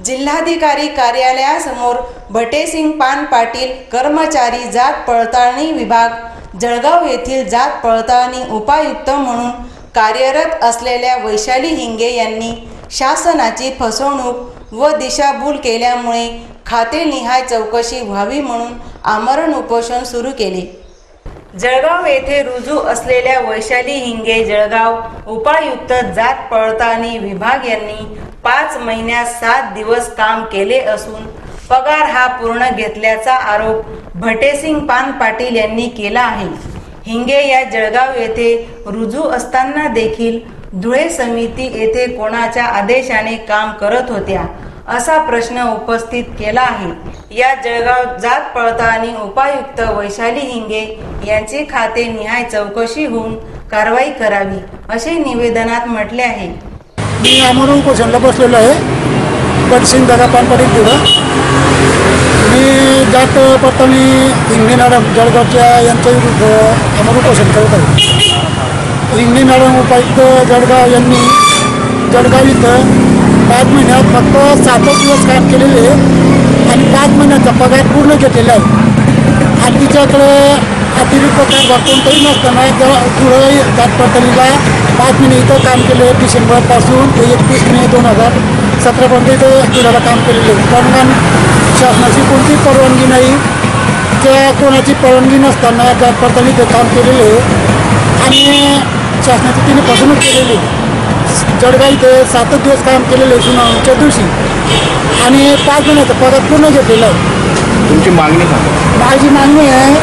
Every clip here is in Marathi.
जिल्हाधिकारी कार्यालयासमोर भटेसिंग पान पाटील कर्मचारी जात पडताळणी विभाग जळगाव येथील जात पडताळणी उपायुक्त म्हणून कार्यरत असलेल्या वैशाली हिंगे यांनी शासनाची फसवणूक व दिशाभूल केल्यामुळे खातेनिहाय चौकशी व्हावी म्हणून आमरण उपोषण सुरू केले। जळगाव येथे रुजू असलेल्या वैशाली हिंगे जळगाव उपायुक्त जात पडताळणी विभाग यांनी 5 महिन्यात 7 दिवस काम केले असून पगार हा पूर्ण घेतल्याचा आरोप भटेसिंग पान पाटील यांनी केला आहे। हिंगे या जळगाव येथे रुजू असताना देखील धुळे समिती येथे कोणाच्या आदेशाने काम करत होत्या असा प्रश्न उपस्थित केला आहे। या जळगाव जात पडताळणी उपायुक्त वैशाली हिंगे यांची खाते निहाय चौकशी होऊन कारवाई करावी असे निवेदनात म्हटले आहे। मी आमरण उपोषणाला बसलेलो आहे भटेसिंग दादा पान पाटील तिथं। मी जात पडताळणी हिंगे मॅडम जळगावच्या यांच्या विरुद्ध आमरण उपोषण करत आहे। हिंगे मॅडम उपायुक्त जळगाव यांनी जळगाव इथं 5 महिन्यात फक्त 7 दिवस काम केलेले आणि 5 महिन्याचा पगार पूर्ण घेतलेला आहे आणि तिच्याकडे अतिरिक्त कारभार कोणताही नसताना धुळे जात पडताळणीला 5 महिने इथं काम केले। डिसेंबरपासून ते 31 मे 2017पर्यंत इथं धुळ्याला काम केलेले। पण शासनाची कोणतीही परवानगी नाही किंवा कोणाची परवानगी नसताना जात पडताळणीत काम केलेले आणि शासनाची तिने फसवणूक केलेली। जळगाव इथे 7 दिवस काम केलेले सुनावणीच्या दिवशी आणि 5 महिन्याचा पगार पूर्ण घेतलेला आहे। तुमची मागणी काय? माझी मागणी आहे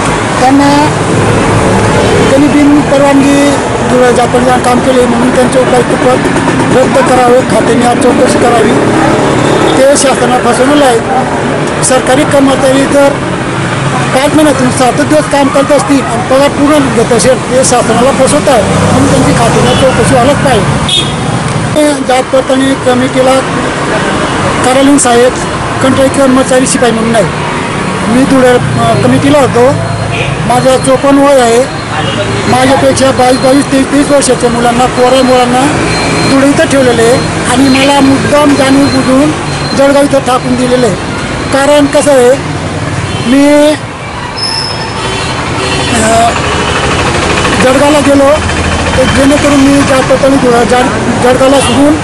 त्यांनी बिन परवानगी धुळे जात पडताळणी काम केले म्हणून त्यांचे उपायुक्तपद रद्द करावे, खात्याने चौकशी करावी। ते शासनाला फसवलेलं आहे। सरकारी कर्मचारी जर 5 महिन्यातून 7 दिवस काम करत असतील आणि पगार पूर्ण घेत असेल ते शासनाला फसवत आहे म्हणून त्यांची खात्याने चौकशी व्हायलाच पाहिजे। जात पडताळणी कमिटीला कार्यालयीन सहाय्यक कंत्राटी कर्मचारी शिपाई म्हणून आहे। मी धुळे कमिटीला होतो। माझं 54 वय आहे। माझ्यापेक्षा 22-23 वर्षाच्या मुलांना पोरा मुलांना धुळे इथं ठेवलेले आहे आणि मला मुद्दाम जाणून बुजून जळगाव इथं टाकून दिलेलं आहे। कारण कसं आहे मी जळगावला गेलो तर जेणेकरून मी जात पडताळणी जळगावला सोडून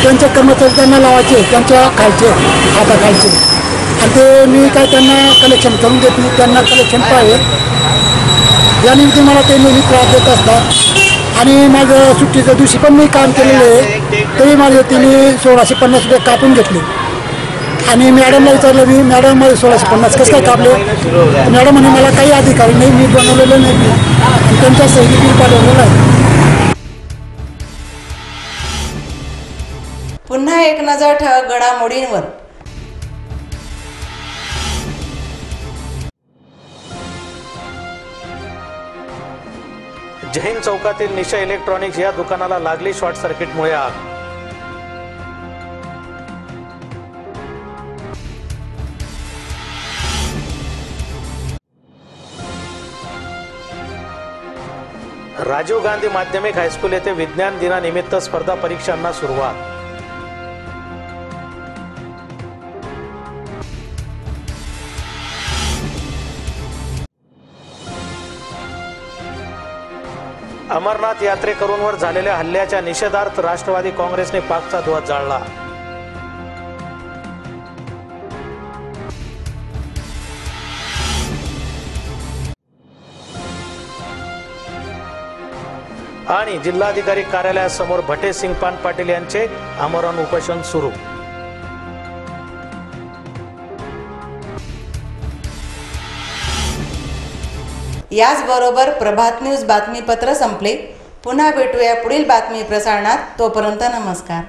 त्यांच्या कर्मचारी त्यांना लावायचे त्यांच्या खालचे हाताखालचे आणि ते मी काय त्यांना कलेक्शन करून देत नाही, त्यांना कलेक्शन पाहिजे या निमित्त मला ते नेहमी त्रास देत असतात। आणि माझं सुट्टीच्या दिवशी पण मी काम केलेलं आहे तरी माझे तिने 1650 रुपये कापून घेतले आणि मॅडमला विचारलं मी मॅडम माझे 1650 कसं काय कापले? मॅडम म्हणे मला काही अधिकार नाही, मी बनवलेलं नाही आणि त्यांच्या सही बिल पाठवलेलं आहे। पुन्हा एक नजर ठळक घडामोडींवर। जैन चौकातील निशा इलेक्ट्रॉनिक्स या दुकानाला लागली शॉर्ट सर्किटमुळे आग। राजीव गांधी माध्यमिक हायस्कूल येथे विज्ञान दिनानिमित्त स्पर्धा परीक्षांना सुरुवात। अमरनाथ यात्रेकरूंवर झालेल्या हल्ल्याच्या निषेधार्थ राष्ट्रवादी काँग्रेसने पाकचा ध्वज जाळला। आणि जिल्हाधिकारी कार्यालयासमोर भटेसिंग पान पाटील यांचे आमरण उपोषण सुरू। याचबरोबर प्रभात न्यूज बातमीपत्र संपले। पुन्हा भेटूया पुढील बातमी प्रसारणात। तोपर्यंत नमस्कार।